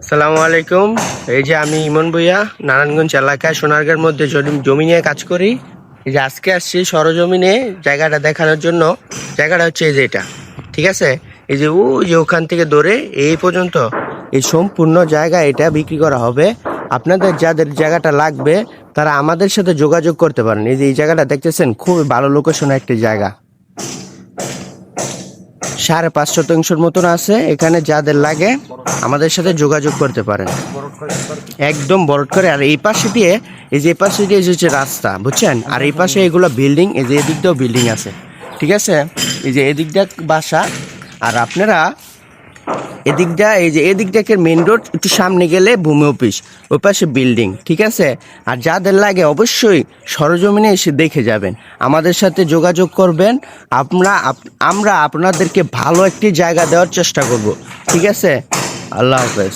আসসালামু আলাইকুম। এই যে আমি ইমন ভুইয়া নারায়ণগঞ্জ এলাকায় সোনারগাঁর মধ্যে জমি নিয়ে কাজ করি। এই যে আজকে আসছি সরজমিনে জায়গাটা দেখানোর জন্য। জায়গাটা হচ্ছে এই যে এটা, ঠিক আছে। এই যে ওখান থেকে ধরে এই পর্যন্ত এই সম্পূর্ণ জায়গা এটা বিক্রি করা হবে। আপনাদের যাদের জায়গাটা লাগবে তারা আমাদের সাথে যোগাযোগ করতে পারেন। এই যে এই জায়গাটা দেখতেছেন, খুবই ভালো লোকেশন একটি জায়গা। 5.5 শতাংশের মতন আছে এখানে। যাদের লাগে আমাদের সাথে যোগাযোগ করতে পারেন। একদম বড় করে। আর এই পাশে দিয়ে, এই যে এই পাশে দিয়ে হচ্ছে রাস্তা, বুঝছেন। আর এই পাশে এগুলো বিল্ডিং, এই যে এদিক দিয়েও বিল্ডিং আছে, ঠিক আছে। এই যে এদিক দিয়ে বাসা। আর আপনারা এদিকটা, এই যে এদিকটাকে মেন রোড একটু সামনে গেলে ভূমি অফিস, ওই পাশে বিল্ডিং, ঠিক আছে। আর যাদের লাগে অবশ্যই সরজমিনে এসে দেখে যাবেন, আমাদের সাথে যোগাযোগ করবেন। আমরা আপনাদেরকে ভালো একটি জায়গা দেওয়ার চেষ্টা করব, ঠিক আছে। আল্লাহ হাফেজ।